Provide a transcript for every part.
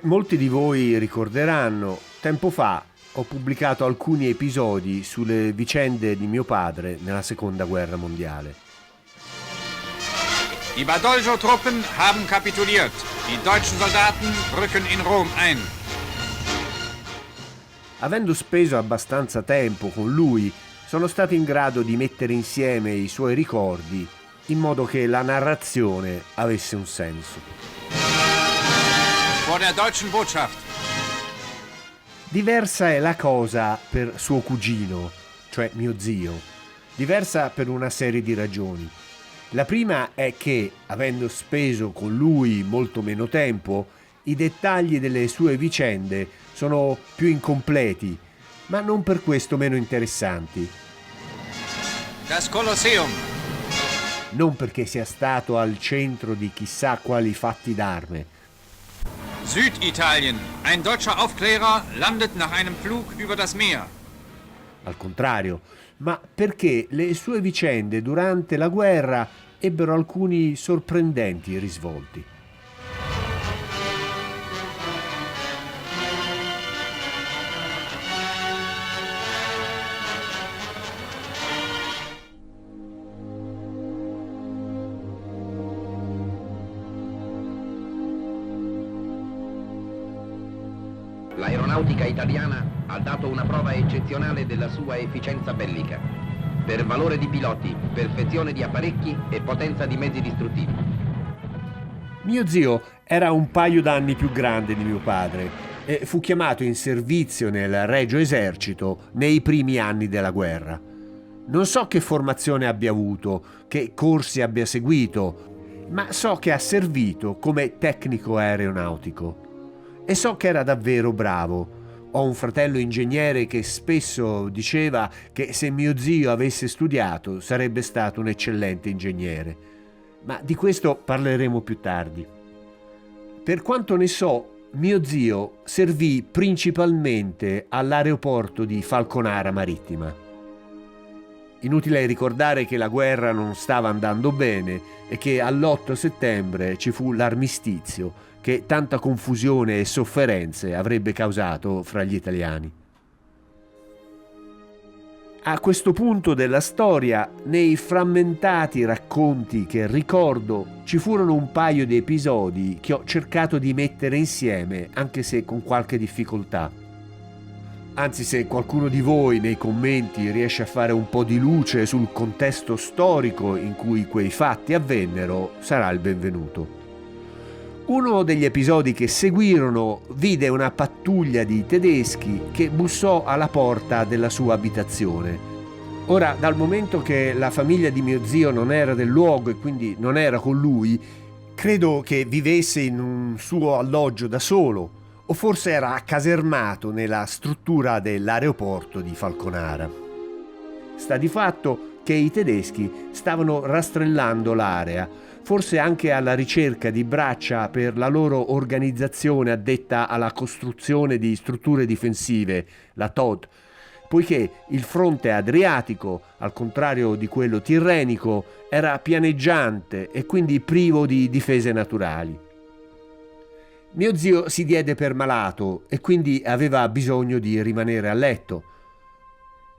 molti di voi ricorderanno, tempo fa ho pubblicato alcuni episodi sulle vicende di mio padre nella Seconda Guerra Mondiale. Die Badoglio-Truppen haben kapituliert. Die deutschen Soldaten rücken in Rom ein. Avendo speso abbastanza tempo con lui, sono stato in grado di mettere insieme i suoi ricordi in modo che la narrazione avesse un senso. Vor der deutschen Botschaft. Diversa è la cosa per suo cugino, cioè mio zio. Diversa per una serie di ragioni. La prima è che, avendo speso con lui molto meno tempo, i dettagli delle sue vicende sono più incompleti, ma non per questo meno interessanti. Das Kolosseum. Non perché sia stato al centro di chissà quali fatti d'arme. Süditalien. Ein deutscher Aufklärer landet nach einem Flug über das Meer. Al contrario, ma perché le sue vicende durante la guerra ebbero alcuni sorprendenti risvolti. L'aeronautica italiana ha dato una prova eccezionale della sua efficienza bellica, per valore di piloti, perfezione di apparecchi e potenza di mezzi distruttivi. Mio zio era un paio d'anni più grande di mio padre e fu chiamato in servizio nel Regio Esercito nei primi anni della guerra. Non so che formazione abbia avuto, che corsi abbia seguito, ma so che ha servito come tecnico aeronautico. E so che era davvero bravo. Ho un fratello ingegnere che spesso diceva che se mio zio avesse studiato sarebbe stato un eccellente ingegnere. Ma di questo parleremo più tardi. Per quanto ne so, mio zio servì principalmente all'aeroporto di Falconara Marittima. Inutile ricordare che la guerra non stava andando bene e che all'8 settembre ci fu l'armistizio che tanta confusione e sofferenze avrebbe causato fra gli italiani. A questo punto della storia, nei frammentati racconti che ricordo, ci furono un paio di episodi che ho cercato di mettere insieme, anche se con qualche difficoltà. Anzi, se qualcuno di voi nei commenti riesce a fare un po' di luce sul contesto storico in cui quei fatti avvennero, sarà il benvenuto. Uno degli episodi che seguirono vide una pattuglia di tedeschi che bussò alla porta della sua abitazione. Ora, dal momento che la famiglia di mio zio non era del luogo e quindi non era con lui, credo che vivesse in un suo alloggio da solo, o forse era accasermato nella struttura dell'aeroporto di Falconara. Sta di fatto che i tedeschi stavano rastrellando l'area, forse anche alla ricerca di braccia per la loro organizzazione addetta alla costruzione di strutture difensive, la TOD, poiché il fronte adriatico, al contrario di quello tirrenico, era pianeggiante e quindi privo di difese naturali. Mio zio si diede per malato e quindi aveva bisogno di rimanere a letto.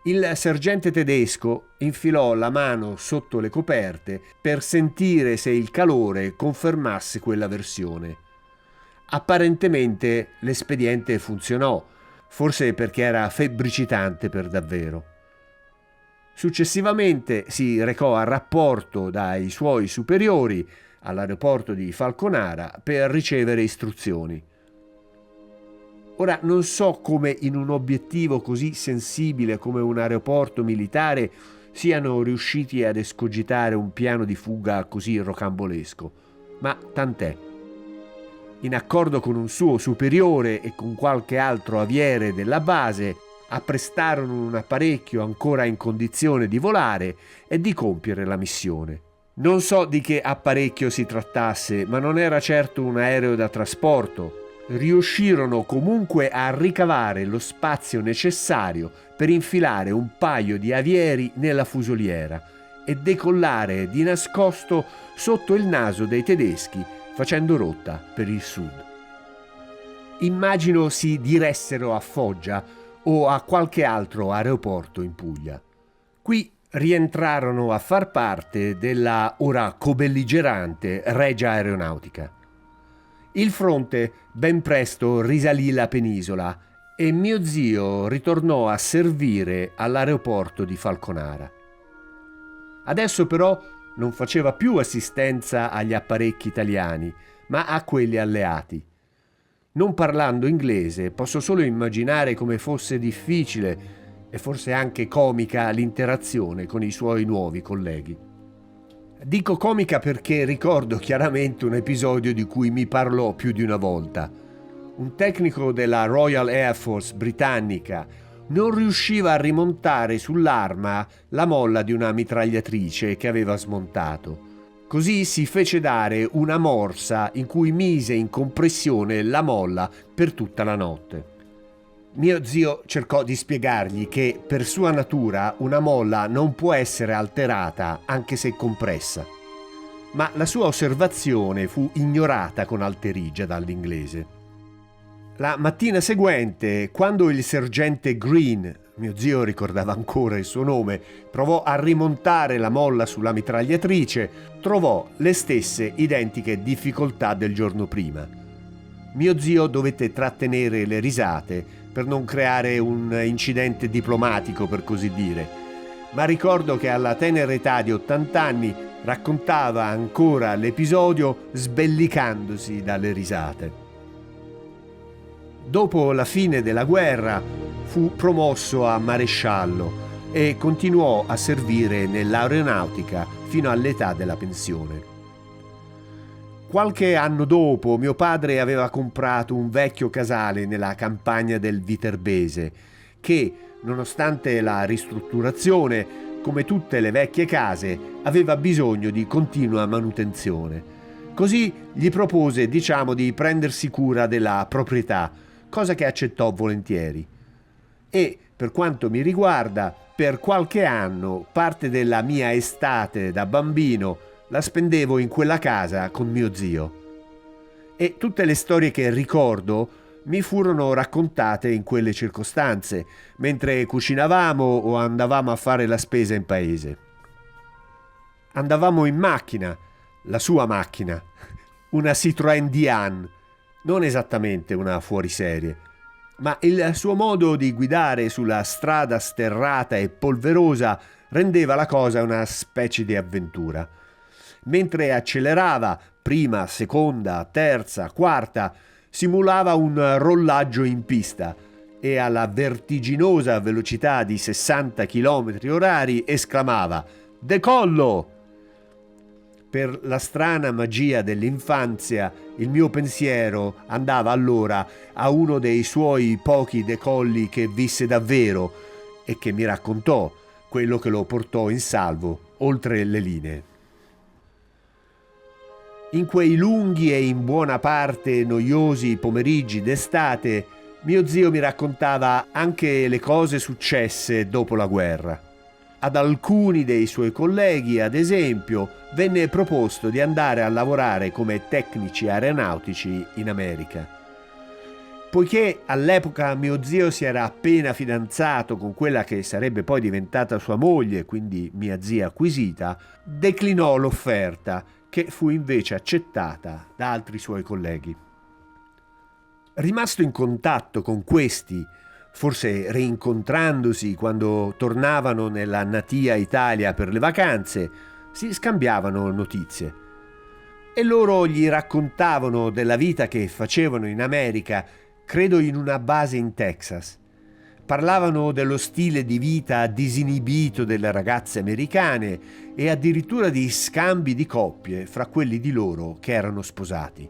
Il sergente tedesco infilò la mano sotto le coperte per sentire se il calore confermasse quella versione. Apparentemente l'espediente funzionò, forse perché era febbricitante per davvero. Successivamente si recò a rapporto dai suoi superiori all'aeroporto di Falconara per ricevere istruzioni. Ora, non so come in un obiettivo così sensibile come un aeroporto militare siano riusciti ad escogitare un piano di fuga così rocambolesco, ma tant'è. In accordo con un suo superiore e con qualche altro aviere della base, apprestarono un apparecchio ancora in condizione di volare e di compiere la missione. Non so di che apparecchio si trattasse, ma non era certo un aereo da trasporto. Riuscirono comunque a ricavare lo spazio necessario per infilare un paio di avieri nella fusoliera e decollare di nascosto sotto il naso dei tedeschi, facendo rotta per il sud. immagino si diressero a Foggia o a qualche altro aeroporto in Puglia. Qui rientrarono a far parte della ora cobelligerante Regia Aeronautica. Il fronte ben presto risalì la penisola e mio zio ritornò a servire all'aeroporto di Falconara. Adesso però non faceva più assistenza agli apparecchi italiani, ma a quelli alleati. Non parlando inglese, posso solo immaginare come fosse difficile e forse anche comica l'interazione con i suoi nuovi colleghi. Dico comica perché ricordo chiaramente un episodio di cui mi parlò più di una volta. Un tecnico della Royal Air Force britannica non riusciva a rimontare sull'arma la molla di una mitragliatrice che aveva smontato. Così si fece dare una morsa in cui mise in compressione la molla per tutta la notte. Mio zio cercò di spiegargli che per sua natura una molla non può essere alterata anche se compressa, ma la sua osservazione fu ignorata con alterigia dall'inglese. La mattina seguente, quando il sergente Green, mio zio ricordava ancora il suo nome, provò a rimontare la molla sulla mitragliatrice, trovò le stesse identiche difficoltà del giorno prima. Mio zio dovette trattenere le risate per non creare un incidente diplomatico, per così dire, ma ricordo che alla tenera età di 80 anni raccontava ancora l'episodio sbellicandosi dalle risate. Dopo la fine della guerra fu promosso a maresciallo e continuò a servire nell'aeronautica fino all'età della pensione. Qualche anno dopo mio padre aveva comprato un vecchio casale nella campagna del Viterbese che, nonostante la ristrutturazione, come tutte le vecchie case, aveva bisogno di continua manutenzione. Così gli propose, di prendersi cura della proprietà, cosa che accettò volentieri. E, per quanto mi riguarda, per qualche anno, parte della mia estate da bambino, la spendevo in quella casa con mio zio. E tutte le storie che ricordo mi furono raccontate in quelle circostanze, mentre cucinavamo o andavamo a fare la spesa in paese. Andavamo in macchina, la sua macchina, una Citroën Diane, non esattamente una fuoriserie, ma il suo modo di guidare sulla strada sterrata e polverosa rendeva la cosa una specie di avventura. Mentre accelerava, prima, seconda, terza, quarta, simulava un rollaggio in pista e alla vertiginosa velocità di 60 km/h esclamava «Decollo!». Per la strana magia dell'infanzia, il mio pensiero andava allora a uno dei suoi pochi decolli che visse davvero e che mi raccontò, quello che lo portò in salvo oltre le linee. In quei lunghi e in buona parte noiosi pomeriggi d'estate, mio zio mi raccontava anche le cose successe dopo la guerra. Ad alcuni dei suoi colleghi, ad esempio, venne proposto di andare a lavorare come tecnici aeronautici in America. Poiché all'epoca mio zio si era appena fidanzato con quella che sarebbe poi diventata sua moglie, quindi mia zia acquisita, declinò l'offerta, che fu invece accettata da altri suoi colleghi. Rimasto in contatto con questi, forse rincontrandosi quando tornavano nella natia Italia per le vacanze, si scambiavano notizie. E loro gli raccontavano della vita che facevano in America, credo in una base in Texas. Parlavano dello stile di vita disinibito delle ragazze americane e addirittura di scambi di coppie fra quelli di loro che erano sposati.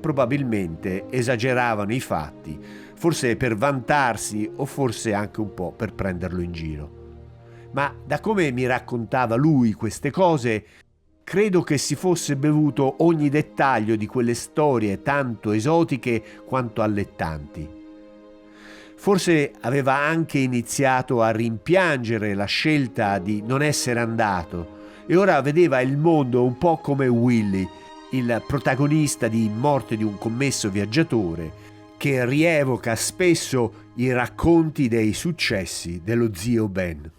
Probabilmente esageravano i fatti, forse per vantarsi o forse anche un po' per prenderlo in giro. Ma da come mi raccontava lui queste cose, credo che si fosse bevuto ogni dettaglio di quelle storie tanto esotiche quanto allettanti. Forse aveva anche iniziato a rimpiangere la scelta di non essere andato e ora vedeva il mondo un po' come Willy, il protagonista di Morte di un commesso viaggiatore, che rievoca spesso i racconti dei successi dello zio Ben.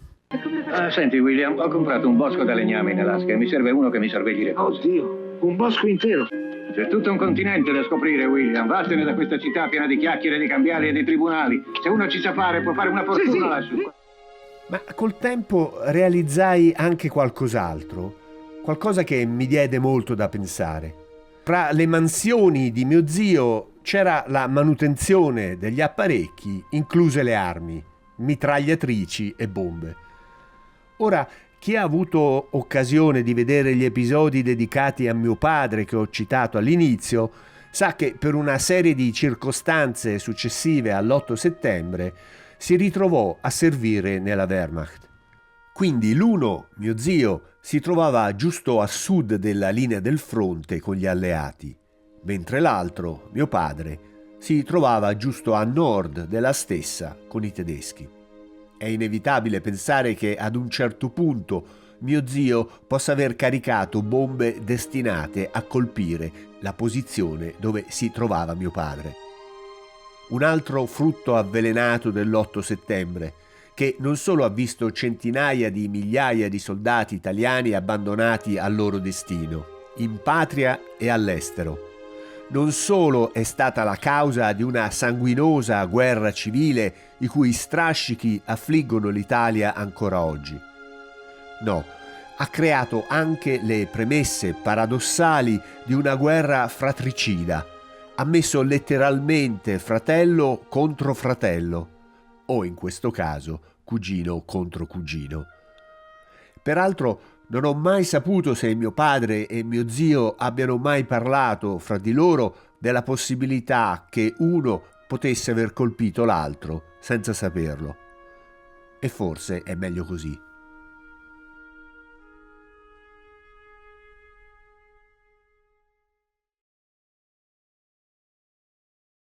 Senti William, ho comprato un bosco da legname in Alaska e mi serve uno che mi sorvegli le cose. Oddio, un bosco intero. C'è tutto un continente da scoprire, William. Vattene da questa città piena di chiacchiere, di cambiali e di tribunali. Se uno ci sa fare, può fare una fortuna lassù. Ma col tempo realizzai anche qualcos'altro, qualcosa che mi diede molto da pensare. Tra le mansioni di mio zio c'era la manutenzione degli apparecchi, incluse le armi, mitragliatrici e bombe. Ora, chi ha avuto occasione di vedere gli episodi dedicati a mio padre che ho citato all'inizio, sa che per una serie di circostanze successive all'8 settembre si ritrovò a servire nella Wehrmacht. Quindi l'uno, mio zio, si trovava giusto a sud della linea del fronte con gli alleati, mentre l'altro, mio padre, si trovava giusto a nord della stessa con i tedeschi. È inevitabile pensare che ad un certo punto mio zio possa aver caricato bombe destinate a colpire la posizione dove si trovava mio padre. Un altro frutto avvelenato dell'8 settembre, che non solo ha visto centinaia di migliaia di soldati italiani abbandonati al loro destino, in patria e all'estero. Non solo è stata la causa di una sanguinosa guerra civile i cui strascichi affliggono l'Italia ancora oggi. No, ha creato anche le premesse paradossali di una guerra fratricida. Ha messo letteralmente fratello contro fratello, o in questo caso cugino contro cugino. Peraltro non ho mai saputo se mio padre e mio zio abbiano mai parlato fra di loro della possibilità che uno potesse aver colpito l'altro senza saperlo. E forse è meglio così.